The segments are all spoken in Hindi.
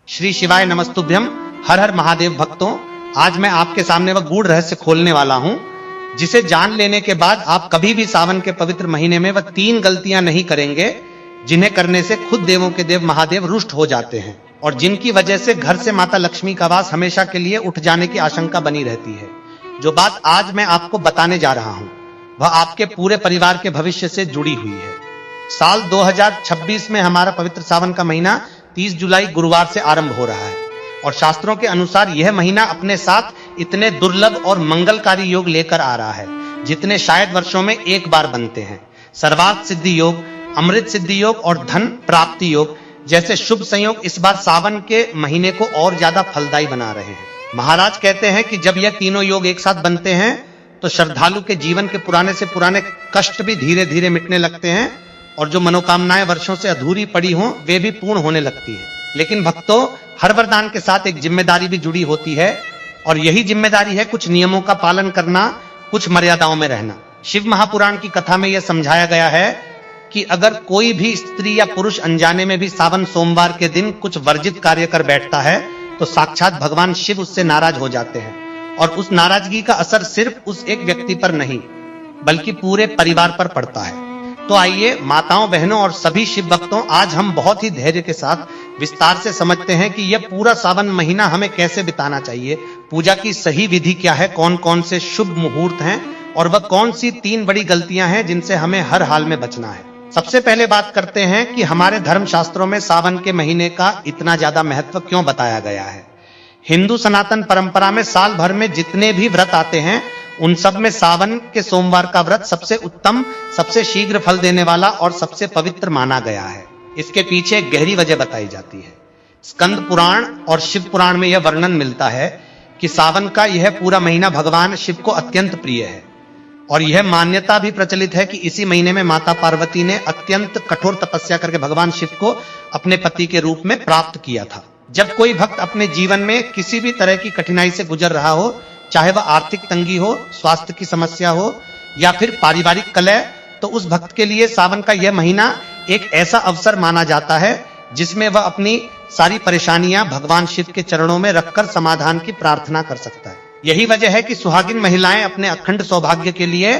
श्री शिवाय नमस्तुभ्यम। हर हर महादेव भक्तों, आज मैं आपके सामने वह गूढ़ रहस्य खोलने वाला हूं जिसे जान लेने के बाद आप कभी भी सावन के पवित्र महीने में वह 3 गलतियां नहीं करेंगे जिन्हें करने से खुद देवों के देव महादेव रुष्ट हो जाते हैं और जिनकी वजह से घर से माता लक्ष्मी का वास हमेशा के लिए उठ जाने की आशंका बनी रहती है। जो बात आज मैं आपको बताने जा रहा हूं वह आपके पूरे परिवार के भविष्य से जुड़ी हुई है। साल 2026 में हमारा पवित्र सावन का महीना 30 जुलाई गुरुवार से आरंभ हो रहा है और शास्त्रों के अनुसार यह महीना अपने साथ इतने दुर्लभ और मंगलकारी योग लेकर आ रहा है जितने शायद वर्षों में एक बार बनते हैं। सर्वार्थ सिद्धि योग, अमृत सिद्धि योग और धन प्राप्ति योग जैसे शुभ संयोग इस बार सावन के महीने को और ज्यादा फलदायी बना रहे हैं। महाराज कहते हैं कि जब यह तीनों योग एक साथ बनते हैं तो श्रद्धालु के जीवन के पुराने से पुराने कष्ट भी धीरे धीरे मिटने लगते हैं और जो मनोकामनाएं वर्षों से अधूरी पड़ी हों वे भी पूर्ण होने लगती हैं। लेकिन भक्तों, हर वरदान के साथ एक जिम्मेदारी भी जुड़ी होती है और यही जिम्मेदारी है कुछ नियमों का पालन करना, कुछ मर्यादाओं में रहना। शिव महापुराण की कथा में यह समझाया गया है कि अगर कोई भी स्त्री या पुरुष अनजाने में भी सावन सोमवार के दिन कुछ वर्जित कार्य कर बैठता है तो साक्षात भगवान शिव उससे नाराज हो जाते हैं और उस नाराजगी का असर सिर्फ उस एक व्यक्ति पर नहीं बल्कि पूरे परिवार पर पड़ता है। तो आइए माताओं, बहनों और सभी शिव भक्तों, आज हम बहुत ही धैर्य के साथ विस्तार से समझते हैं कि यह पूरा सावन महीना हमें कैसे बिताना चाहिए, पूजा की सही विधि क्या है, कौन कौन से शुभ मुहूर्त हैं और वह कौन सी 3 बड़ी गलतियां हैं जिनसे हमें हर हाल में बचना है। सबसे पहले बात करते हैं कि हमारे धर्म शास्त्रों में सावन के महीने का इतना ज्यादा महत्व क्यों बताया गया है। हिंदू सनातन परंपरा में साल भर में जितने भी व्रत आते हैं उन सब में सावन के सोमवार का व्रत सबसे उत्तम, सबसे शीघ्र फल देने वाला और सबसे पवित्र माना गया है। इसके पीछे एक गहरी वजह बताई जाती है। स्कंद पुराण और शिव पुराण में यह वर्णन मिलता है कि सावन का यह पूरा महीना भगवान शिव को अत्यंत प्रिय है और यह मान्यता भी प्रचलित है कि इसी महीने में माता पार्वती ने अत्यंत कठोर तपस्या करके भगवान शिव को अपने पति के रूप में प्राप्त किया था। जब कोई भक्त अपने जीवन में किसी भी तरह की कठिनाई से गुजर रहा हो, चाहे वह आर्थिक तंगी हो, स्वास्थ्य की समस्या हो या फिर पारिवारिक कलह, तो उस भक्त के लिए सावन का यह महीना एक ऐसा अवसर माना जाता है जिसमें वह अपनी सारी परेशानियां भगवान शिव के चरणों में रखकर समाधान की प्रार्थना कर सकता है। यही वजह है कि सुहागिन महिलाएं अपने अखंड सौभाग्य के लिए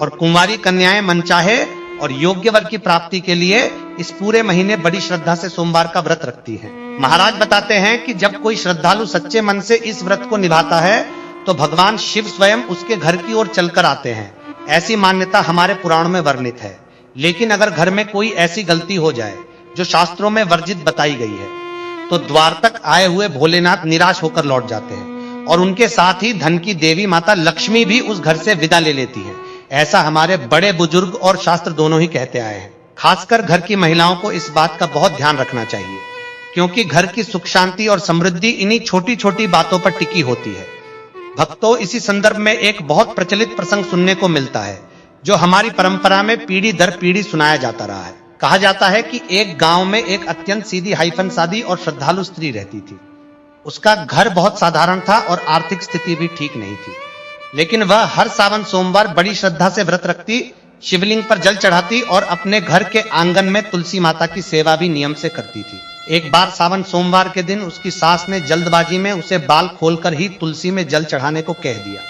और कुंवारी कन्याएं मनचाहे और योग्य वर की प्राप्ति के लिए इस पूरे महीने बड़ी श्रद्धा से सोमवार का व्रत रखती हैं। महाराज बताते हैं कि जब कोई श्रद्धालु सच्चे मन से इस व्रत को निभाता है तो भगवान शिव स्वयं उसके घर की ओर चलकर आते हैं। ऐसी मान्यता हमारे पुराणों में वर्णित है। लेकिन अगर घर में कोई ऐसी गलती हो जाए जो शास्त्रों में वर्जित बताई गई है तो द्वार तक आए हुए भोलेनाथ निराश होकर लौट जाते हैं और उनके साथ ही धन की देवी माता लक्ष्मी भी उस घर से विदा ले लेती है। ऐसा हमारे बड़े बुजुर्ग और शास्त्र दोनों ही कहते आए हैं। खासकर घर की महिलाओं को इस बात का बहुत ध्यान रखना चाहिए क्योंकि घर की सुख शांति और समृद्धि इन्हीं छोटी छोटी बातों पर टिकी होती है। भक्तों, इसी संदर्भ में एक बहुत प्रचलित प्रसंग सुनने को मिलता है जो हमारी परंपरा में पीढ़ी दर पीढ़ी सुनाया जाता रहा है। कहा जाता है कि एक गांव में एक अत्यंत सीधी हाइफन सादी और श्रद्धालु स्त्री रहती थी। उसका घर बहुत साधारण था और आर्थिक स्थिति भी ठीक नहीं थी, लेकिन वह हर सावन सोमवार बड़ी श्रद्धा से व्रत रखती, शिवलिंग पर जल चढ़ाती और अपने घर के आंगन में तुलसी माता की सेवा भी नियम से करती थी। एक बार सावन सोमवार के दिन उसकी सास ने जल्दबाजी में उसे बाल खोलकर ही तुलसी में जल चढ़ाने को कह दिया,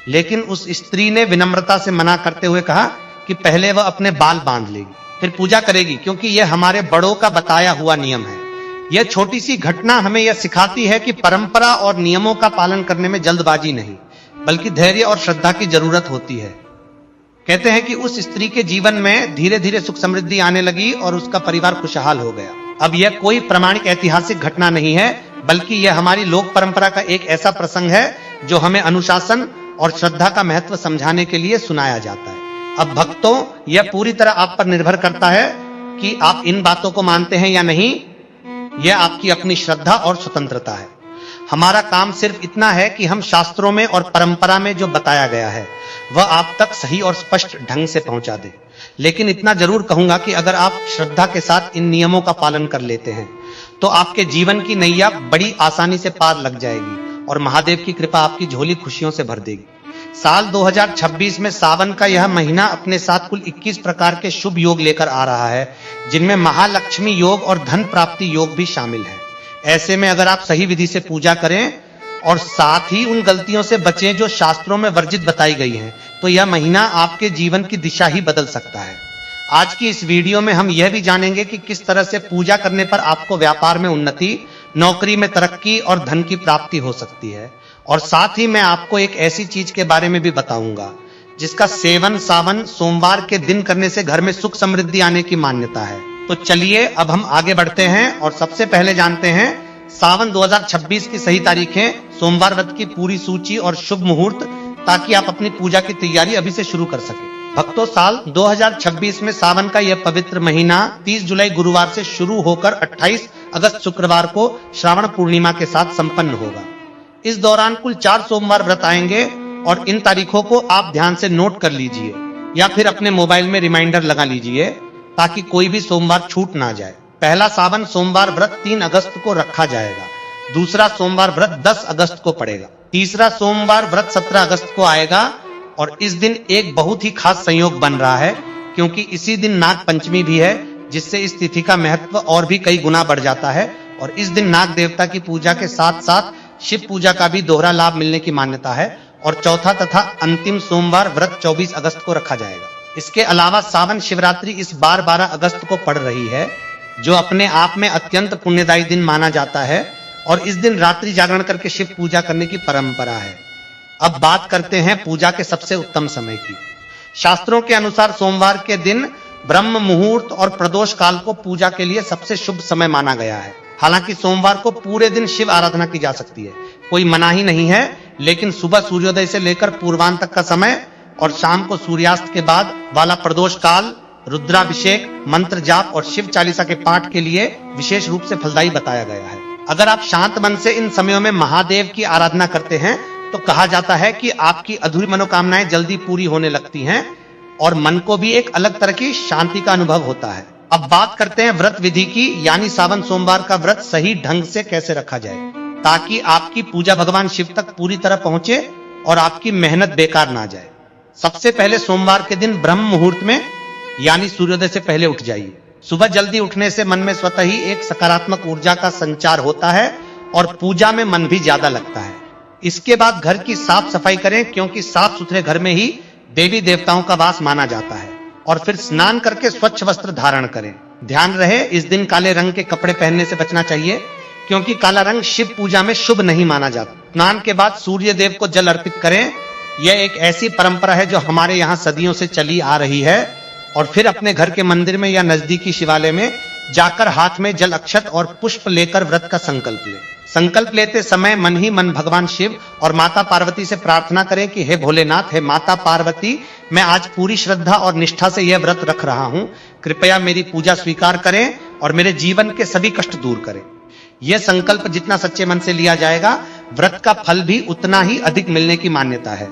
लेकिन उस स्त्री ने विनम्रता से मना करते हुए कहा कि पहले वह अपने बाल बांध लेगी, फिर पूजा करेगी, क्योंकि यह हमारे बड़ों का बताया हुआ नियम है। यह छोटी सी घटना हमें यह सिखाती है कि परंपरा और नियमों का पालन करने में जल्दबाजी नहीं बल्कि धैर्य और श्रद्धा की जरूरत होती है। कहते हैं कि उस स्त्री के जीवन में धीरे धीरे सुख समृद्धि आने लगी और उसका परिवार खुशहाल हो गया। अब यह कोई प्रामाणिक ऐतिहासिक घटना नहीं है बल्कि यह हमारी लोक परंपरा का एक ऐसा प्रसंग है जो हमें अनुशासन और श्रद्धा का महत्व समझाने के लिए सुनाया जाता है। अब भक्तों, यह पूरी तरह आप पर निर्भर करता है कि आप इन बातों को मानते हैं या नहीं। यह आपकी अपनी श्रद्धा और स्वतंत्रता है। हमारा काम सिर्फ इतना है कि हम शास्त्रों में और परंपरा में जो बताया गया है वह आप तक सही और स्पष्ट ढंग से पहुंचा दे। लेकिन इतना जरूर कहूंगा कि अगर आप श्रद्धा के साथ इन नियमों का पालन कर लेते हैं तो आपके जीवन की नैया बड़ी आसानी से पार लग जाएगी और महादेव की कृपा आपकी झोली खुशियों से भर देगी। साल 2026 में सावन का यह महीना अपने साथ कुल 21 प्रकार के शुभ योग लेकर आ रहा है जिनमें महालक्ष्मी योग और धन प्राप्ति योग भी शामिल है। ऐसे में अगर आप सही विधि से पूजा करें और साथ ही उन गलतियों से बचें जो शास्त्रों में वर्जित बताई गई हैं, तो यह महीना आपके जीवन की दिशा ही बदल सकता है। आज की इस वीडियो में हम यह भी जानेंगे कि किस तरह से पूजा करने पर आपको व्यापार में उन्नति, नौकरी में तरक्की और धन की प्राप्ति हो सकती है। और साथ ही मैं आपको एक ऐसी चीज के बारे में भी बताऊंगा जिसका सेवन सावन सोमवार के दिन करने से घर में सुख समृद्धि आने की मान्यता है। तो चलिए अब हम आगे बढ़ते हैं और सबसे पहले जानते हैं सावन 2026 की सही तारीखें, सोमवार व्रत की पूरी सूची और शुभ मुहूर्त, ताकि आप अपनी पूजा की तैयारी अभी से शुरू कर सकें। भक्तों, साल 2026 में सावन का यह पवित्र महीना 30 जुलाई गुरुवार से शुरू होकर 28 अगस्त शुक्रवार को श्रावण पूर्णिमा के साथ संपन्न होगा। इस दौरान कुल 4 सोमवार व्रत आएंगे और इन तारीखों को आप ध्यान से नोट कर लीजिए या फिर अपने मोबाइल में रिमाइंडर लगा लीजिए ताकि कोई भी सोमवार छूट ना जाए। पहला सावन सोमवार व्रत 3 अगस्त को रखा जाएगा। दूसरा सोमवार व्रत 10 अगस्त को पड़ेगा। तीसरा सोमवार व्रत 17 अगस्त को आएगा और इस दिन एक बहुत ही खास संयोग बन रहा है क्योंकि इसी दिन नाग पंचमी भी है, जिससे इस तिथि का महत्व और भी कई गुना बढ़ जाता है। और इस दिन नाग देवता की पूजा के साथ साथ शिव पूजा का भी दोहरा लाभ मिलने की मान्यता है। और चौथा तथा अंतिम सोमवार व्रत 24 अगस्त को रखा जाएगा। इसके अलावा सावन शिवरात्रि इस बार 12 अगस्त को पड़ रही है, जो अपने आप में अत्यंत पुण्यदायी दिन माना जाता है और इस दिन रात्रि जागरण करके शिव पूजा करने की परंपरा है। अब बात करते हैं पूजा के सबसे उत्तम समय की। शास्त्रों के अनुसार सोमवार के दिन ब्रह्म मुहूर्त और प्रदोष काल को पूजा के लिए सबसे शुभ समय माना गया है। हालांकि सोमवार को पूरे दिन शिव आराधना की जा सकती है, कोई मनाही नहीं है, लेकिन सुबह सूर्योदय से लेकर पूर्वांत तक का समय और शाम को सूर्यास्त के बाद वाला प्रदोष काल रुद्राभिषेक, मंत्र जाप और शिव चालीसा के पाठ के लिए विशेष रूप से फलदायी बताया गया है। अगर आप शांत मन से इन समयों में महादेव की आराधना करते हैं तो कहा जाता है कि आपकी अधूरी मनोकामनाएं जल्दी पूरी होने लगती हैं और मन को भी एक अलग तरह की शांति का अनुभव होता है। अब बात करते हैं व्रत विधि की, यानी सावन सोमवार का व्रत सही ढंग से कैसे रखा जाए ताकि आपकी पूजा भगवान शिव तक पूरी तरह पहुंचे और आपकी मेहनत बेकार ना जाए। सबसे पहले सोमवार के दिन ब्रह्म मुहूर्त में यानी सूर्योदय से पहले उठ जाइए। सुबह जल्दी उठने से मन में स्वतः ही एक सकारात्मक ऊर्जा का संचार होता है और पूजा में मन भी ज्यादा लगता है। इसके बाद घर की साफ सफाई करें क्योंकि साफ सुथरे घर में ही देवी देवताओं का वास माना जाता है। और फिर स्नान करके स्वच्छ वस्त्र धारण करें। ध्यान रहे इस दिन काले रंग के कपड़े पहनने से बचना चाहिए क्योंकि काला रंग शिव पूजा में शुभ नहीं माना जाता। स्नान के बाद सूर्य देव को जल अर्पित करें। यह एक ऐसी परंपरा है जो हमारे यहाँ सदियों से चली आ रही है। और फिर अपने घर के मंदिर में या नजदीकी शिवालय में जाकर हाथ में जल अक्षत और पुष्प लेकर व्रत का संकल्प लें। संकल्प लेते समय मन ही मन भगवान शिव और माता पार्वती से प्रार्थना करें कि हे भोलेनाथ, हे माता पार्वती, मैं आज पूरी श्रद्धा और निष्ठा से यह व्रत रख रहा हूं। कृपया मेरी पूजा स्वीकार करें और मेरे जीवन के सभी कष्ट दूर करें। यह संकल्प जितना सच्चे मन से लिया जाएगा, व्रत का फल भी उतना ही अधिक मिलने की मान्यता है।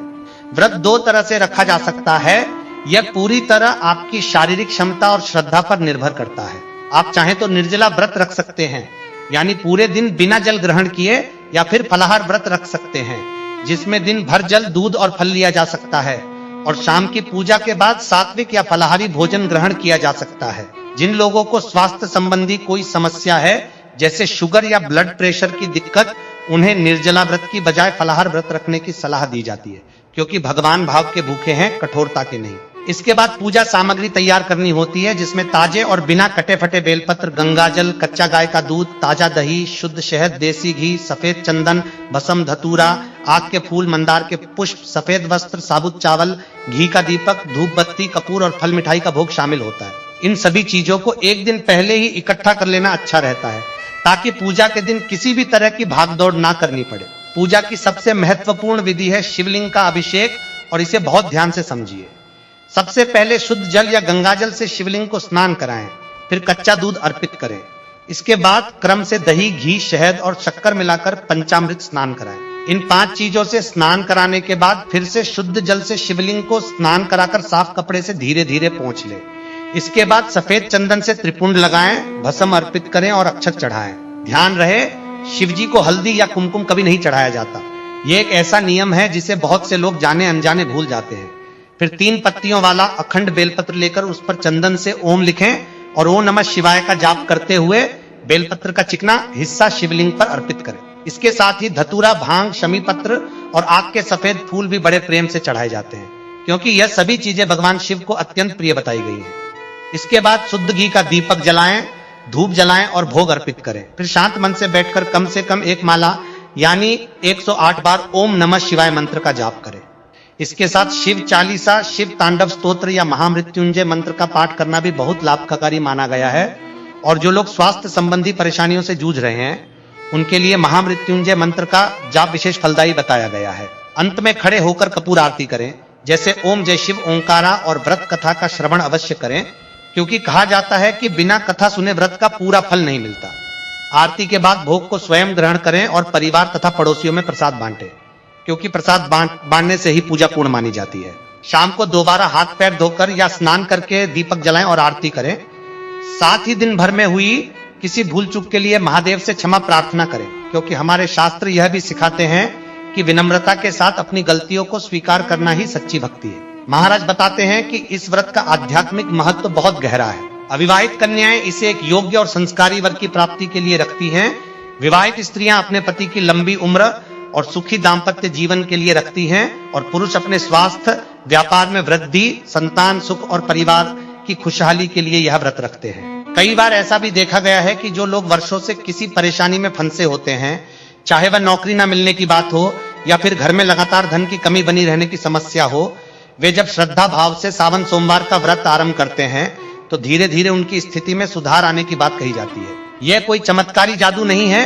व्रत 2 तरह से रखा जा सकता है। यह पूरी तरह आपकी शारीरिक क्षमता और श्रद्धा पर निर्भर करता है। आप चाहें तो निर्जला व्रत रख सकते हैं, यानी पूरे दिन बिना जल ग्रहण किए, या फिर फलाहार व्रत रख सकते हैं जिसमें दिन भर जल, दूध और फल लिया जा सकता है और शाम की पूजा के बाद सात्विक या फलाहारी भोजन ग्रहण किया जा सकता है। जिन लोगों को स्वास्थ्य संबंधी कोई समस्या है जैसे शुगर या ब्लड प्रेशर की दिक्कत, उन्हें निर्जला व्रत की बजाय फलाहार व्रत रखने की सलाह दी जाती है क्योंकि भगवान भाव के भूखे हैं, कठोरता के नहीं। इसके बाद पूजा सामग्री तैयार करनी होती है जिसमें ताजे और बिना कटे फटे बेलपत्र, गंगाजल, कच्चा गाय का दूध, ताजा दही, शुद्ध शहद, देसी घी, सफेद चंदन, भस्म, धतूरा, आग के फूल, मंदार के पुष्प, सफेद वस्त्र, साबुत चावल, घी का दीपक, धूप बत्ती, कपूर और फल मिठाई का भोग शामिल होता है। इन सभी चीजों को एक दिन पहले ही इकट्ठा कर लेना अच्छा रहता है ताकि पूजा के दिन किसी भी तरह की भागदौड़ ना करनी पड़े। पूजा की सबसे महत्वपूर्ण विधि है शिवलिंग का अभिषेक और इसे बहुत ध्यान से समझिए। सबसे पहले शुद्ध जल या गंगाजल से शिवलिंग को स्नान कराएं, फिर कच्चा दूध अर्पित करें। इसके बाद क्रम से दही, घी, शहद और शक्कर मिलाकर पंचामृत स्नान कराएं। इन 5 चीजों से स्नान कराने के बाद फिर से शुद्ध जल से शिवलिंग को स्नान कराकर साफ कपड़े से धीरे धीरे पोंछ लें। इसके बाद सफेद चंदन से त्रिपुंड लगाएं, भस्म अर्पित करें और अक्षत चढ़ाएं। ध्यान रहे शिवजी को हल्दी या कुमकुम कभी नहीं चढ़ाया जाता। यह एक ऐसा नियम है जिसे बहुत से लोग जाने अनजाने भूल जाते हैं। फिर 3 पत्तियों वाला अखंड बेलपत्र लेकर उस पर चंदन से ओम लिखें और ओम नमः शिवाय का जाप करते हुए बेलपत्र का चिकना हिस्सा शिवलिंग पर अर्पित करें। इसके साथ ही धतूरा, भांग, शमी पत्र और आग के सफेद फूल भी बड़े प्रेम से चढ़ाए जाते हैं, क्योंकि यह सभी चीजें भगवान शिव को अत्यंत प्रिय बताई गई हैं। इसके बाद शुद्ध घी का दीपक जलाएं, धूप जलाएं और भोग अर्पित करें। फिर शांत मन से बैठकर कम से कम एक माला यानी 108 बार ओम नमः शिवाय मंत्र का जाप करें। इसके साथ शिव चालीसा, शिव तांडव स्तोत्र या महामृत्युंजय मंत्र का पाठ करना भी बहुत लाभकारी माना गया है। और जो लोग स्वास्थ्य संबंधी परेशानियों से जूझ रहे हैं उनके लिए महामृत्युंजय मंत्र का जाप विशेष फलदायी बताया गया है। अंत में खड़े होकर कपूर आरती करें, जैसे ओम जय शिव ओंकारा, और व्रत कथा का श्रवण अवश्य करें, क्योंकि कहा जाता है कि बिना कथा सुने व्रत का पूरा फल नहीं मिलता। आरती के बाद भोग को स्वयं ग्रहण करें और परिवार तथा पड़ोसियों में प्रसाद बांटें, क्योंकि प्रसाद बांटने से ही पूजा पूर्ण मानी जाती है। शाम को दोबारा हाथ पैर धोकर या स्नान करके दीपक जलाएं और आरती करें। साथ ही दिन भर में हुई किसी भूल चूक के लिए महादेव से क्षमा प्रार्थना करें, क्योंकि हमारे शास्त्र यह भी सिखाते हैं कि विनम्रता के साथ अपनी गलतियों को स्वीकार करना ही सच्ची भक्ति है। महाराज बताते हैं कि इस व्रत का आध्यात्मिक महत्व बहुत गहरा है। अविवाहित कन्याएं इसे एक योग्य और संस्कारी वर की प्राप्ति के लिए रखती हैं। विवाहित स्त्रियां अपने पति की लंबी उम्र और सुखी दाम्पत्य जीवन के लिए रखती हैं, और पुरुष अपने स्वास्थ्य, व्यापार में वृद्धि, संतान सुख और परिवार की खुशहाली के लिए यह व्रत रखते हैं। कई बार ऐसा भी देखा गया है कि जो लोग वर्षों से किसी परेशानी में फंसे होते हैं, चाहे वह नौकरी न मिलने की बात हो या फिर घर में लगातार धन की कमी बनी रहने की समस्या हो, वे जब श्रद्धा भाव से सावन सोमवार का व्रत आरंभ करते हैं तो धीरे धीरे उनकी स्थिति में सुधार आने की बात कही जाती है। यह कोई चमत्कारी जादू नहीं है,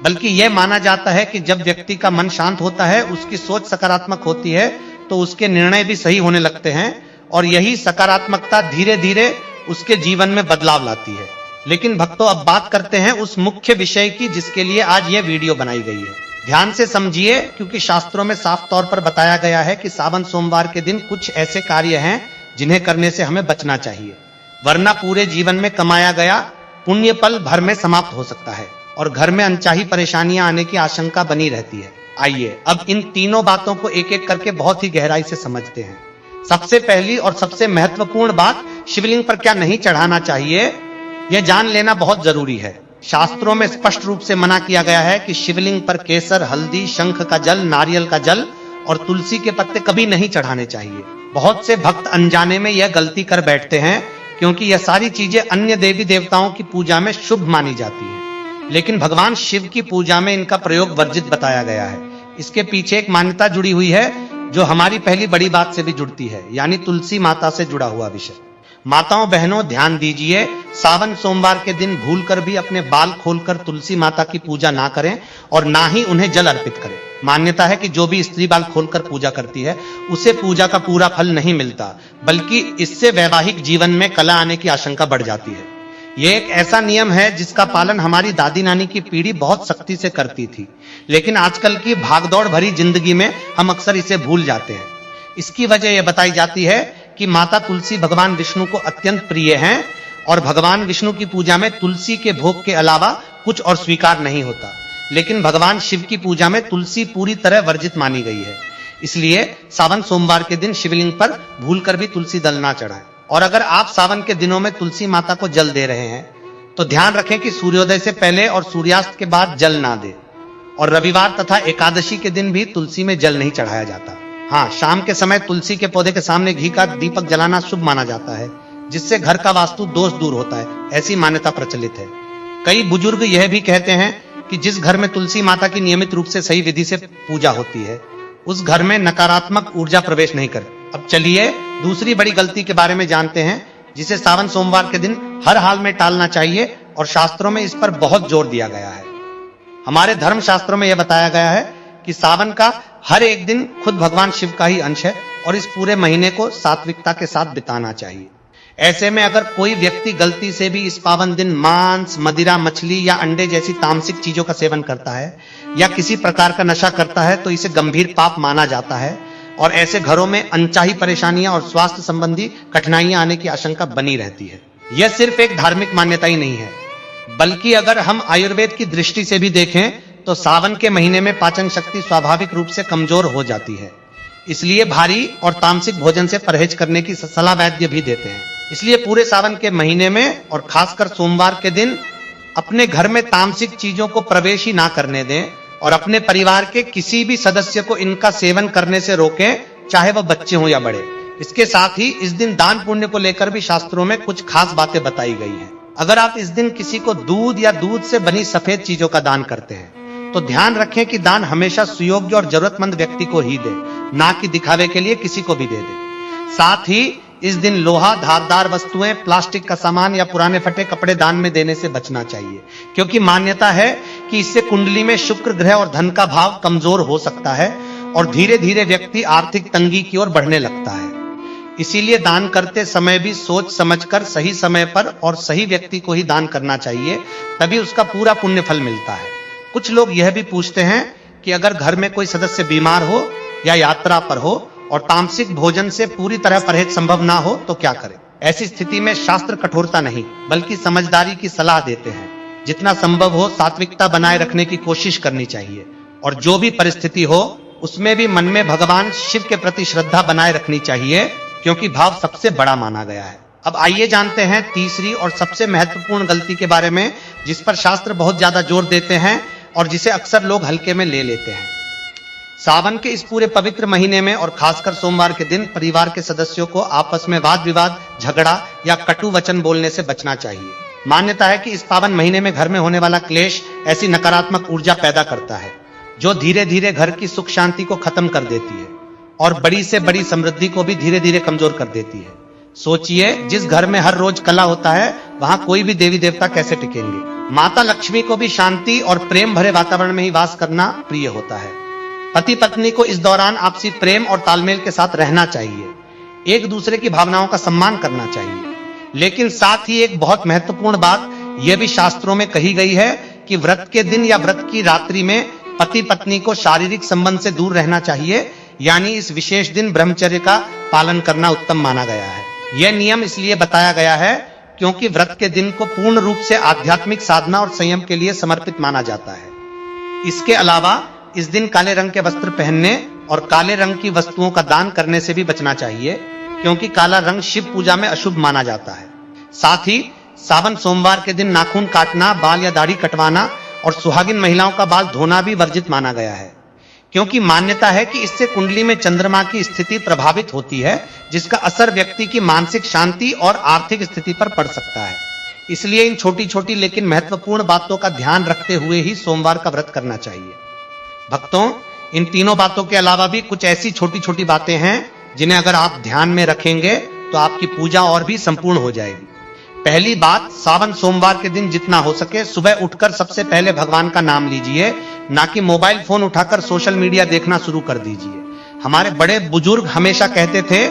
बल्कि यह माना जाता है कि जब व्यक्ति का मन शांत होता है, उसकी सोच सकारात्मक होती है, तो उसके निर्णय भी सही होने लगते हैं, और यही सकारात्मकता धीरे धीरे उसके जीवन में बदलाव लाती है। लेकिन भक्तों, अब बात करते हैं उस मुख्य विषय की जिसके लिए आज यह वीडियो बनाई गई है। ध्यान से समझिए, क्योंकि शास्त्रों में साफ तौर पर बताया गया है कि सावन सोमवार के दिन कुछ ऐसे कार्य हैं जिन्हें करने से हमें बचना चाहिए, वरना पूरे जीवन में कमाया गया पुण्य पल भर में समाप्त हो सकता है और घर में अनचाही परेशानियां आने की आशंका बनी रहती है। आइए अब इन तीनों बातों को एक एक करके बहुत ही गहराई से समझते हैं। सबसे पहली और सबसे महत्वपूर्ण बात, शिवलिंग पर क्या नहीं चढ़ाना चाहिए, यह जान लेना बहुत जरूरी है। शास्त्रों में स्पष्ट रूप से मना किया गया है कि शिवलिंग पर केसर, हल्दी, शंख का जल, नारियल का जल और तुलसी के पत्ते कभी नहीं चढ़ाने चाहिए। बहुत से भक्त अनजाने में यह गलती कर बैठते हैं, क्योंकि यह सारी चीजें अन्य देवी देवताओं की पूजा में शुभ मानी जाती हैं, लेकिन भगवान शिव की पूजा में इनका प्रयोग वर्जित बताया गया है। इसके पीछे एक मान्यता जुड़ी हुई है जो हमारी पहली बड़ी बात से भी जुड़ती है, यानी तुलसी माता से जुड़ा हुआ विषय। माताओं बहनों, ध्यान दीजिए, सावन सोमवार के दिन भूलकर भी अपने बाल खोलकर तुलसी माता की पूजा ना करें और ना ही उन्हें जल अर्पित करें। मान्यता है कि जो भी स्त्री बाल खोलकर पूजा करती है उसे पूजा का पूरा फल नहीं मिलता, बल्कि इससे वैवाहिक जीवन में कला आने की आशंका बढ़ जाती है। यह एक ऐसा नियम है जिसका पालन हमारी दादी नानी की पीढ़ी बहुत सख्ती से करती थी, लेकिन आजकल की भागदौड़ भरी जिंदगी में हम अक्सर इसे भूल जाते हैं। इसकी वजह यह बताई जाती है कि माता तुलसी भगवान विष्णु को अत्यंत प्रिय हैं और भगवान विष्णु की पूजा में तुलसी के भोग के अलावा कुछ और स्वीकार नहीं होता। लेकिन भगवान शिव की पूजा में तुलसी पूरी तरह वर्जित मानी गई है। इसलिए सावन सोमवार के दिन शिवलिंग पर भूलकर भी तुलसी दल ना चढ़ाएं। और अगर आप सावन के दिनों में तुलसी माता को जल दे रहे हैं तो ध्यान रखें कि सूर्योदय से पहले और सूर्यास्त के बाद जल ना दें। और रविवार तथा एकादशी के दिन भी तुलसी में जल नहीं चढ़ाया जाता। हाँ, शाम के समय तुलसी के पौधे के सामने घी का दीपक जलाना शुभ माना जाता है, जिससे घर का वास्तु दोष दूर होता है, ऐसी मान्यता प्रचलित है। कई बुजुर्ग यह भी कहते हैं कि जिस घर में तुलसी माता की नियमित रूप से सही विधि से पूजा होती है उस घर में नकारात्मक ऊर्जा प्रवेश नहीं करती। अब चलिए दूसरी बड़ी गलती के बारे में जानते हैं, जिसे सावन सोमवार के दिन हर हाल में टालना चाहिए, और शास्त्रों में इस पर बहुत जोर दिया गया है। हमारे धर्म शास्त्रों में यह बताया गया है कि सावन का हर एक दिन खुद भगवान शिव का ही अंश है और इस पूरे महीने को सात्विकता के साथ बिताना चाहिए। ऐसे में अगर कोई व्यक्ति गलती से भी इस पावन दिन मांस, मदिरा, मछली या अंडे जैसी तामसिक चीजों का सेवन करता है या किसी प्रकार का नशा करता है तो इसे गंभीर पाप माना जाता है, और ऐसे घरों में अनचाही परेशानियां और स्वास्थ्य संबंधी कठिनाइयां आने की आशंका बनी रहती है। यह सिर्फ एक धार्मिक मान्यता ही नहीं है, बल्कि अगर हम आयुर्वेद की दृष्टि से भी देखें तो सावन के महीने में पाचन शक्ति स्वाभाविक रूप से कमजोर हो जाती है। इसलिए भारी और तामसिक भोजन से परहेज करने की सलाह वैद्य भी देते हैं। इसलिए पूरे सावन के महीने में और खासकर सोमवार के दिन अपने घर में तामसिक चीजों को प्रवेश ही ना करने दें और अपने परिवार के किसी भी सदस्य को इनका सेवन करने से रोकें, चाहे वह बच्चे हों या बड़े। इसके साथ ही इस दिन दान पुण्य को लेकर भी शास्त्रों में कुछ खास बातें बताई गई हैं। अगर आप इस दिन किसी को दूध या दूध से बनी सफेद चीजों का दान करते हैं तो ध्यान रखें कि दान हमेशा सुयोग्य और जरूरतमंद व्यक्ति को ही दे, ना कि दिखावे के लिए किसी को भी दे दे। साथ ही इस दिन लोहा, धारदार वस्तुएं, प्लास्टिक का सामान या पुराने फटे कपड़े दान में देने से बचना चाहिए, क्योंकि मान्यता है कि इससे कुंडली में शुक्र ग्रह और धन का भाव कमजोर हो सकता है और धीरे धीरे व्यक्ति आर्थिक तंगी की ओर बढ़ने लगता है। इसीलिए दान करते समय भी सोच समझकर सही समय पर और सही व्यक्ति को ही दान करना चाहिए, तभी उसका पूरा पुण्य फल मिलता है। कुछ लोग यह भी पूछते हैं कि अगर घर में कोई सदस्य बीमार हो या यात्रा पर हो और तामसिक भोजन से पूरी तरह परहेज संभव ना हो तो क्या करें। ऐसी स्थिति में शास्त्र कठोरता नहीं बल्कि समझदारी की सलाह देते हैं। जितना संभव हो सात्विकता बनाए रखने की कोशिश करनी चाहिए और जो भी परिस्थिति हो उसमें भी मन में भगवान शिव के प्रति श्रद्धा बनाए रखनी चाहिए, क्योंकि भाव सबसे बड़ा माना गया है। अब आइए जानते हैं तीसरी और सबसे महत्वपूर्ण गलती के बारे में, जिस पर शास्त्र बहुत ज्यादा जोर देते हैं और जिसे अक्सर लोग हल्के में ले लेते हैं। सावन के इस पूरे पवित्र महीने में और खासकर सोमवार के दिन परिवार के सदस्यों को आपस में वाद विवाद, झगड़ा या कटु वचन बोलने से बचना चाहिए। मान्यता है कि इस पावन महीने में घर में होने वाला क्लेश ऐसी नकारात्मक ऊर्जा पैदा करता है जो धीरे धीरे घर की सुख शांति को खत्म कर देती है और बड़ी से बड़ी समृद्धि को भी धीरे धीरे कमजोर कर देती है। सोचिए, जिस घर में हर रोज कलह होता है वहां कोई भी देवी देवता कैसे टिकेंगे। माता लक्ष्मी को भी शांति और प्रेम भरे वातावरण में ही वास करना प्रिय होता है। पति पत्नी को इस दौरान आपसी प्रेम और तालमेल के साथ रहना चाहिए, एक दूसरे की भावनाओं का सम्मान करना चाहिए। लेकिन साथ ही एक बहुत महत्वपूर्ण बात यह भी शास्त्रों में कही गई है कि व्रत के दिन या व्रत की रात्रि में पति पत्नी को शारीरिक संबंध से दूर रहना चाहिए, यानी इस विशेष दिन ब्रह्मचर्य का पालन करना उत्तम माना गया है। यह नियम इसलिए बताया गया है क्योंकि व्रत के दिन को पूर्ण रूप से आध्यात्मिक साधना और संयम के लिए समर्पित माना जाता है। इसके अलावा इस दिन काले रंग के वस्त्र पहनने और काले रंग की वस्तुओं का दान करने से भी बचना चाहिए, क्योंकि काला रंग शिव पूजा में अशुभ माना जाता है। साथ ही सावन सोमवार के दिन नाखून काटना, बाल या दाढ़ी कटवाना और सुहागिन महिलाओं का बाल धोना भी वर्जित माना गया है, क्योंकि मान्यता है कि इससे कुंडली में चंद्रमा की स्थिति प्रभावित होती है, जिसका असर व्यक्ति की मानसिक शांति और आर्थिक स्थिति पर पड़ सकता है। इसलिए इन छोटी छोटी लेकिन महत्वपूर्ण बातों का ध्यान रखते हुए ही सोमवार का व्रत करना चाहिए। भक्तों, इन तीनों बातों के अलावा भी कुछ ऐसी छोटी छोटी बातें हैं जिन्हें अगर आप ध्यान में रखेंगे तो आपकी पूजा और भी संपूर्ण हो जाएगी। पहली बात, सावन सोमवार के दिन जितना हो सके सुबह उठकर सबसे पहले भगवान का नाम लीजिए, ना कि मोबाइल फोन उठाकर सोशल मीडिया देखना शुरू कर दीजिए। हमारे बड़े बुजुर्ग हमेशा कहते थे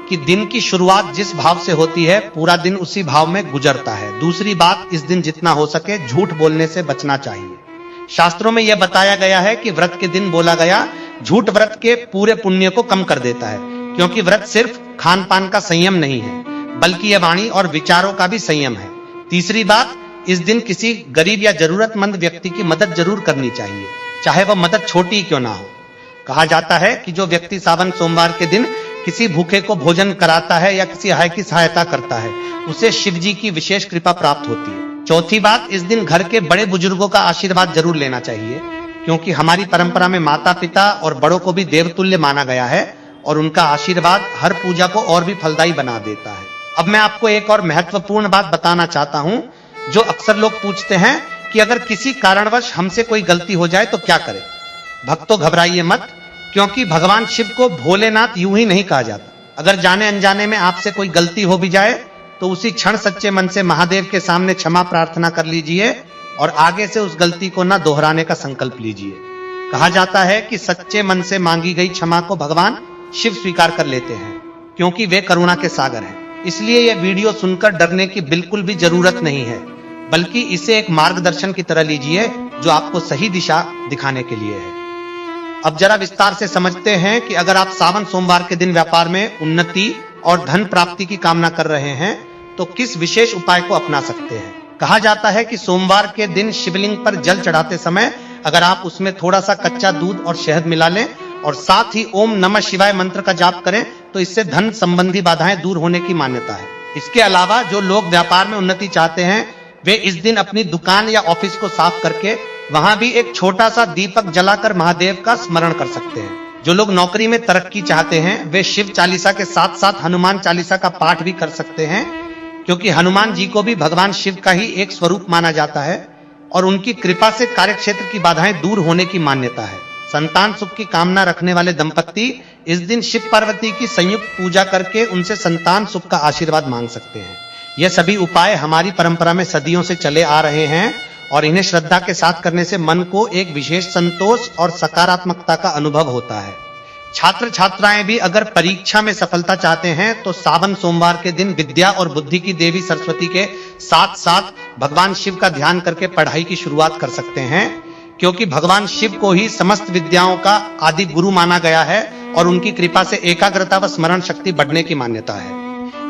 कि दिन की शुरुआत जिस भाव से होती है पूरा दिन उसी भाव में गुजरता है। दूसरी बात, इस दिन जितना हो सके झूठ बोलने से बचना चाहिए। शास्त्रों में यह बताया गया है कि व्रत के दिन बोला गया झूठ व्रत के पूरे पुण्य को कम कर देता है, क्योंकि व्रत सिर्फ खान पान का संयम नहीं है बल्कि यह वाणी और विचारों का भी संयम है। तीसरी बात, इस दिन किसी गरीब या जरूरतमंद व्यक्ति की मदद जरूर करनी चाहिए, चाहे वह मदद छोटी क्यों ना हो। कहा जाता है कि जो व्यक्ति सावन सोमवार के दिन किसी भूखे को भोजन कराता है या किसी हाय की सहायता करता है उसे शिव जी की विशेष कृपा प्राप्त होती है। चौथी बात, इस दिन घर के बड़े बुजुर्गों का आशीर्वाद जरूर लेना चाहिए, क्योंकि हमारी परंपरा में माता पिता और बड़ों को भी देवतुल्य माना गया है और उनका आशीर्वाद हर पूजा को और भी फलदायी बना देता है। अब मैं आपको एक और महत्वपूर्ण बात बताना चाहता हूं, जो अक्सर लोग पूछते हैं कि अगर किसी कारणवश हमसे कोई गलती हो जाए तो क्या करें। भक्तों, घबराइए मत, क्योंकि भगवान शिव को भोलेनाथ यूं ही नहीं कहा जाता। अगर जाने अनजाने में आपसे कोई गलती हो भी जाए तो उसी क्षण सच्चे मन से महादेव के सामने क्षमा प्रार्थना कर लीजिए और आगे से उस गलती को न दोहराने का संकल्प लीजिए। कहा जाता है कि सच्चे मन से मांगी गई क्षमा को भगवान शिव स्वीकार कर लेते हैं, क्योंकि वे करुणा के सागर हैं। इसलिए यह वीडियो सुनकर डरने की बिल्कुल भी जरूरत नहीं है, बल्कि इसे एक मार्गदर्शन की तरह लीजिए जो आपको सही दिशा दिखाने के लिए है। अब जरा विस्तार से समझते हैं कि अगर आप सावन सोमवार के दिन व्यापार में उन्नति और धन प्राप्ति की कामना कर रहे हैं तो किस विशेष उपाय को अपना सकते हैं। कहा जाता है कि सोमवार के दिन शिवलिंग पर जल चढ़ाते समय अगर आप उसमें थोड़ा सा कच्चा दूध और शहद मिला लें और साथ ही ओम नमः शिवाय मंत्र का जाप करें तो इससे धन संबंधी बाधाएं दूर होने की मान्यता है। इसके अलावा जो लोग व्यापार में उन्नति चाहते हैं वे इस दिन अपनी दुकान या ऑफिस को साफ करके वहां भी एक छोटा सा दीपक जलाकर महादेव का स्मरण कर सकते हैं। जो लोग नौकरी में तरक्की चाहते हैं वे शिव चालीसा के साथ साथ हनुमान चालीसा का पाठ भी कर सकते हैं, क्योंकि हनुमान जी को भी भगवान शिव का ही एक स्वरूप माना जाता है और उनकी कृपा से कार्यक्षेत्र की बाधाएं दूर होने की मान्यता है। संतान सुख की कामना रखने वाले दंपत्ति इस दिन शिव पार्वती की संयुक्त पूजा करके उनसे संतान सुख का आशीर्वाद मांग सकते हैं। यह सभी उपाय हमारी परंपरा में सदियों से चले आ रहे हैं और इन्हें श्रद्धा के साथ करने से मन को एक विशेष संतोष और सकारात्मकता का अनुभव होता है। छात्र छात्राएं भी अगर परीक्षा में सफलता चाहते हैं तो सावन सोमवार के दिन विद्या और बुद्धि की देवी सरस्वती के साथ साथ भगवान शिव का ध्यान करके पढ़ाई की शुरुआत कर सकते हैं, क्योंकि भगवान शिव को ही समस्त विद्याओं का आदि गुरु माना गया है और उनकी कृपा से एकाग्रता व स्मरण शक्ति बढ़ने की मान्यता है।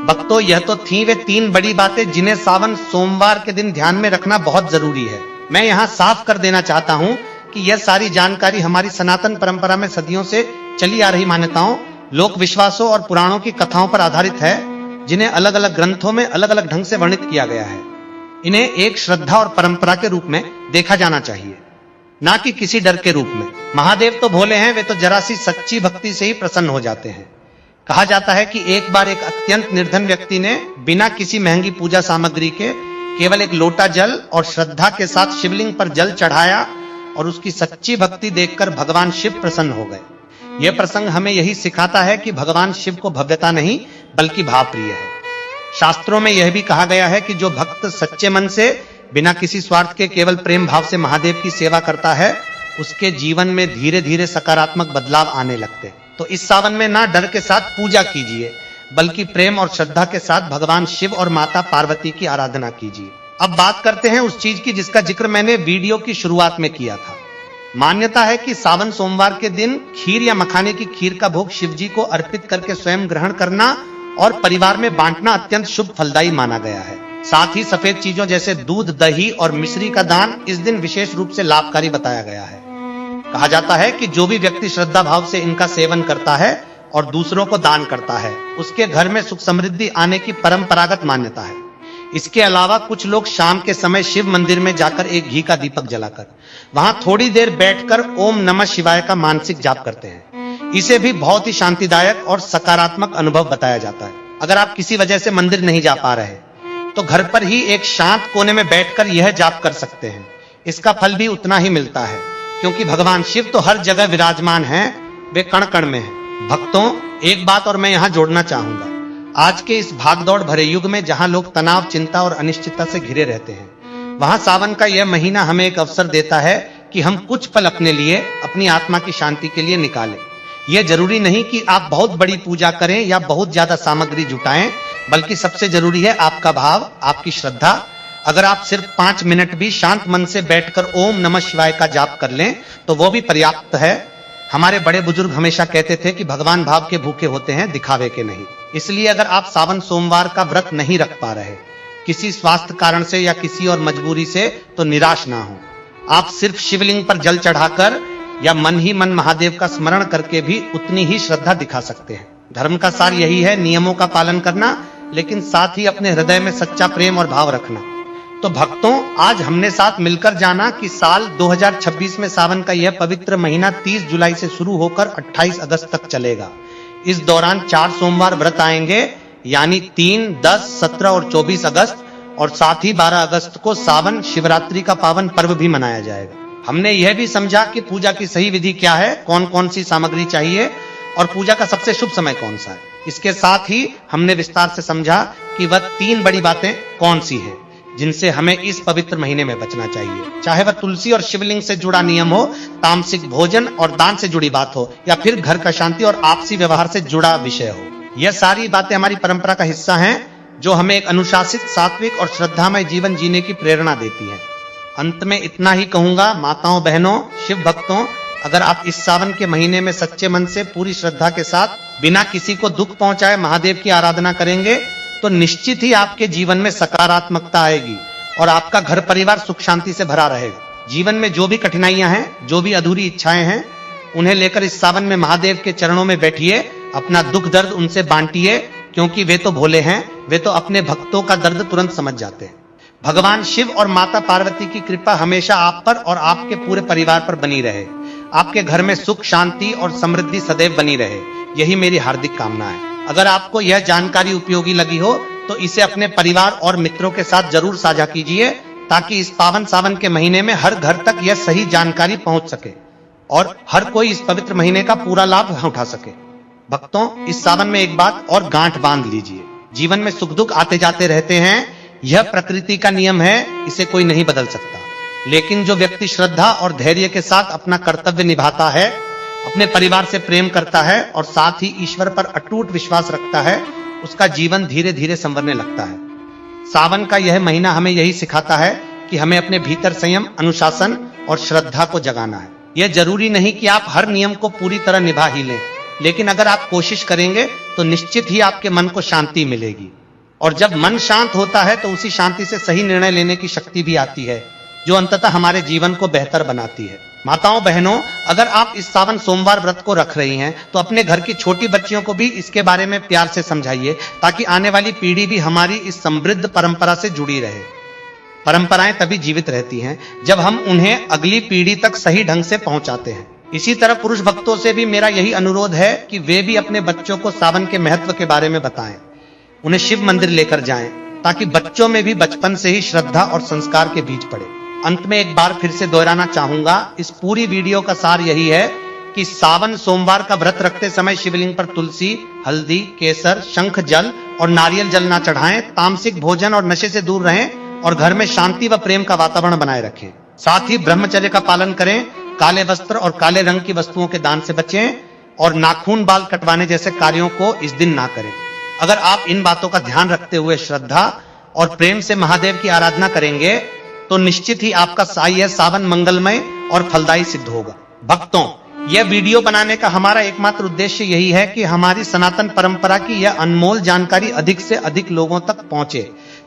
भक्तों, यह तो थी वे 3 बड़ी बातें जिन्हें सावन सोमवार के दिन ध्यान में रखना बहुत जरूरी है। मैं यहाँ साफ कर देना चाहता हूँ कि यह सारी जानकारी हमारी सनातन परंपरा में सदियों से चली आ रही मान्यताओं, लोक विश्वासों और पुराणों की कथाओं पर आधारित है, जिन्हें अलग अलग ग्रंथों में अलग अलग ढंग से वर्णित किया गया है। इन्हें एक श्रद्धा और परंपरा के रूप में देखा जाना चाहिए, ना कि किसी डर के रूप में। महादेव तो भोले हैं, वे तो जरा सी सच्ची भक्ति से ही प्रसन्न हो जाते हैं। कहा जाता है कि एक बार एक अत्यंत निर्धन व्यक्ति ने बिना किसी महंगी पूजा सामग्री के केवल एक लोटा जल और श्रद्धा के साथ शिवलिंग पर जल चढ़ाया और उसकी सच्ची भक्ति देखकर भगवान शिव प्रसन्न हो गए। यह प्रसंग हमें यही सिखाता है कि भगवान शिव को भव्यता नहीं बल्कि भाव प्रिय है। शास्त्रों में यह भी कहा गया है कि जो भक्त सच्चे मन से बिना किसी स्वार्थ के केवल प्रेम भाव से महादेव की सेवा करता है, उसके जीवन में धीरे धीरे सकारात्मक बदलाव आने लगते हैं। तो इस सावन में ना डर के साथ पूजा कीजिए, बल्कि प्रेम और श्रद्धा के साथ भगवान शिव और माता पार्वती की आराधना कीजिए। अब बात करते हैं उस चीज की जिसका जिक्र मैंने वीडियो की शुरुआत में किया था। मान्यता है कि सावन सोमवार के दिन खीर या मखाने की खीर का भोग शिव जी को अर्पित करके स्वयं ग्रहण करना और परिवार में बांटना अत्यंत शुभ फलदायी माना गया है। साथ ही सफेद चीजों जैसे दूध, दही और मिश्री का दान इस दिन विशेष रूप से लाभकारी बताया गया है। कहा जाता है कि जो भी व्यक्ति श्रद्धा भाव से इनका सेवन करता है और दूसरों को दान करता है, उसके घर में सुख समृद्धि आने की परंपरागत मान्यता है। इसके अलावा कुछ लोग शाम के समय शिव मंदिर में जाकर एक घी का दीपक जलाकर वहां थोड़ी देर बैठकर ओम नमः शिवाय का मानसिक जाप करते हैं। इसे भी बहुत ही शांतिदायक और सकारात्मक अनुभव बताया जाता है। अगर आप किसी वजह से मंदिर नहीं जा पा रहे तो घर पर ही एक शांत कोने में बैठकर यह जाप कर सकते हैं। इसका फल भी उतना ही मिलता है, क्योंकि भगवान शिव तो हर जगह विराजमान हैं, वे कण कण में हैं। भक्तों, एक बात और मैं यहाँ जोड़ना चाहूंगा। आज के इस भागदौड़ भरे युग में जहां लोग तनाव, चिंता और अनिश्चितता से घिरे रहते हैं, वहां सावन का यह महीना हमें एक अवसर देता है कि हम कुछ पल अपने लिए, अपनी आत्मा की शांति के लिए निकालें। यह जरूरी नहीं कि आप बहुत बड़ी पूजा करें या बहुत ज्यादा सामग्री जुटाएं, बल्कि सबसे जरूरी है आपका भाव, आपकी श्रद्धा। अगर आप सिर्फ 5 मिनट भी शांत मन से बैठकर ओम नमः शिवाय का जाप कर लें तो वो भी पर्याप्त है। हमारे बड़े बुजुर्ग हमेशा कहते थे कि भगवान भाव के भूखे होते हैं, दिखावे के नहीं। इसलिए अगर आप सावन सोमवार का व्रत नहीं रख पा रहे, किसी स्वास्थ्य कारण से या किसी और मजबूरी से, तो निराश ना हो। आप सिर्फ शिवलिंग पर जल चढ़ाकर या मन ही मन महादेव का स्मरण करके भी उतनी ही श्रद्धा दिखा सकते हैं। धर्म का सार यही है, नियमों का पालन करना, लेकिन साथ ही अपने हृदय में सच्चा प्रेम और भाव रखना। तो भक्तों, आज हमने साथ मिलकर जाना कि साल 2026 में सावन का यह पवित्र महीना 30 जुलाई से शुरू होकर 28 अगस्त तक चलेगा। इस दौरान 4 सोमवार व्रत आएंगे, यानी 3, 10, 17 और 24 अगस्त, और साथ ही 12 अगस्त को सावन शिवरात्रि का पावन पर्व भी मनाया जाएगा। हमने यह भी समझा कि पूजा की सही विधि क्या है, कौन कौन सी सामग्री चाहिए और पूजा का सबसे शुभ समय कौन सा है। इसके साथ ही हमने विस्तार से समझा कि वह 3 बड़ी बातें कौन सी हैं जिनसे हमें इस पवित्र महीने में बचना चाहिए, चाहे वह तुलसी और शिवलिंग से जुड़ा नियम हो, तामसिक भोजन और दान से जुड़ी बात हो, या फिर घर का शांति और आपसी व्यवहार से जुड़ा विषय हो। यह सारी बातें हमारी परंपरा का हिस्सा हैं, जो हमें एक अनुशासित, सात्विक और श्रद्धामय जीवन जीने की प्रेरणा देती है। अंत में इतना ही कहूंगा, माताओं, बहनों, शिव भक्तों, अगर आप इस सावन के महीने में सच्चे मन से पूरी श्रद्धा के साथ बिना किसी को दुख पहुंचाए महादेव की आराधना करेंगे तो निश्चित ही आपके जीवन में सकारात्मकता आएगी और आपका घर परिवार सुख शांति से भरा रहेगा। जीवन में जो भी कठिनाइयां हैं, जो भी अधूरी इच्छाएं हैं, उन्हें लेकर इस सावन में महादेव के चरणों में बैठिए, अपना दुख दर्द उनसे बांटिए, क्योंकि वे तो भोले हैं, वे तो अपने भक्तों का दर्द तुरंत समझ जाते हैं। भगवान शिव और माता पार्वती की कृपा हमेशा आप पर और आपके पूरे परिवार पर बनी रहे। आपके घर में सुख, शांति और समृद्धि सदैव बनी रहे, यही मेरी हार्दिक कामना है। अगर आपको यह जानकारी उपयोगी लगी हो तो इसे अपने परिवार और मित्रों के साथ जरूर साझा कीजिए, ताकि इस पावन सावन के महीने में हर घर तक यह सही जानकारी पहुंच सके और हर कोई इस पवित्र महीने का पूरा लाभ उठा सके। भक्तों, इस सावन में एक बात और गांठ बांध लीजिए। जीवन में सुख दुख आते जाते रहते हैं, यह प्रकृति का नियम है, इसे कोई नहीं बदल सकता। लेकिन जो व्यक्ति श्रद्धा और धैर्य के साथ अपना कर्तव्य निभाता है, अपने परिवार से प्रेम करता है और साथ ही ईश्वर पर अटूट विश्वास रखता है, उसका जीवन धीरे धीरे संवरने लगता है। सावन का यह महीना हमें यही सिखाता है कि हमें अपने भीतर संयम, अनुशासन और श्रद्धा को जगाना है। यह जरूरी नहीं कि आप हर नियम को पूरी तरह निभा ही लें, लेकिन अगर आप कोशिश करेंगे तो निश्चित ही आपके मन को शांति मिलेगी। और जब मन शांत होता है तो उसी शांति से सही निर्णय लेने की शक्ति भी आती है, जो अंततः हमारे जीवन को बेहतर बनाती है। माताओं बहनों, अगर आप इस सावन सोमवार व्रत को रख रही हैं तो अपने घर की छोटी बच्चियों को भी इसके बारे में प्यार से समझाइए, ताकि आने वाली पीढ़ी भी हमारी इस समृद्ध परंपरा से जुड़ी रहे। परंपराएं तभी जीवित रहती हैं जब हम उन्हें अगली पीढ़ी तक सही ढंग से पहुंचाते हैं। इसी तरह पुरुष भक्तों से भी मेरा यही अनुरोध है कि वे भी अपने बच्चों को सावन के महत्व के बारे में बताएं, उन्हें शिव मंदिर लेकर जाएं, ताकि बच्चों में भी बचपन से ही श्रद्धा और संस्कार के बीज पड़े। अंत में एक बार फिर से दोहराना चाहूंगा, इस पूरी वीडियो का सार यही है कि सावन सोमवार का व्रत रखते समय शिवलिंग पर तुलसी, हल्दी, केसर, शंख जल और नारियल जल ना चढ़ाएं, तामसिक भोजन और नशे से दूर रहें और घर में शांति व प्रेम का वातावरण बनाए रखें। साथ ही ब्रह्मचर्य का पालन करें, काले वस्त्र और काले रंग की वस्तुओं के दान से बचें और नाखून, बाल कटवाने जैसे कार्यों को इस दिन ना करें। अगर आप इन बातों का ध्यान रखते हुए श्रद्धा और प्रेम से महादेव की आराधना करेंगे तो निश्चित ही आपका यह सावन मंगलमय और फलदायी सिद्ध होगा। भक्तों, यह वीडियो बनाने का हमारा एकमात्र उद्देश्य यही है कि हमारी सनातन परंपरा की यह अनमोल जानकारी अधिक से अधिक लोगों तक पहुंचे,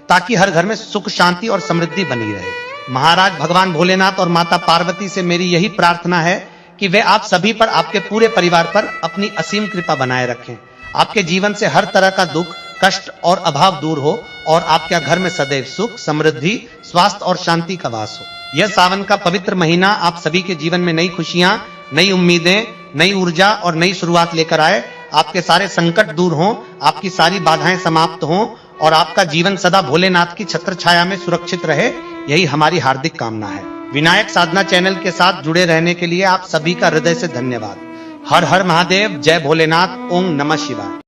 ताकि हर घर में सुख, शांति और समृद्धि बनी रहे। महाराज भगवान भोलेनाथ और माता पार्वती से मेरी यही प्रार्थना है कि वे आप सभी पर, आपके पूरे परिवार पर अपनी असीम कृपा बनाए रखें। आपके जीवन से हर तरह का दुख, कष्ट और अभाव दूर हो और आपके घर में सदैव सुख, समृद्धि, स्वास्थ्य और शांति का वास हो। यह सावन का पवित्र महीना आप सभी के जीवन में नई खुशियां, नई उम्मीदें, नई ऊर्जा और नई शुरुआत लेकर आए। आपके सारे संकट दूर हों, आपकी सारी बाधाएं समाप्त हों और आपका जीवन सदा भोलेनाथ की छत्र छाया में सुरक्षित रहे, यही हमारी हार्दिक कामना है। विनायक साधना चैनल के साथ जुड़े रहने के लिए आप सभी का हृदय से धन्यवाद। हर हर महादेव, जय भोलेनाथ, ओम नमः शिवाय।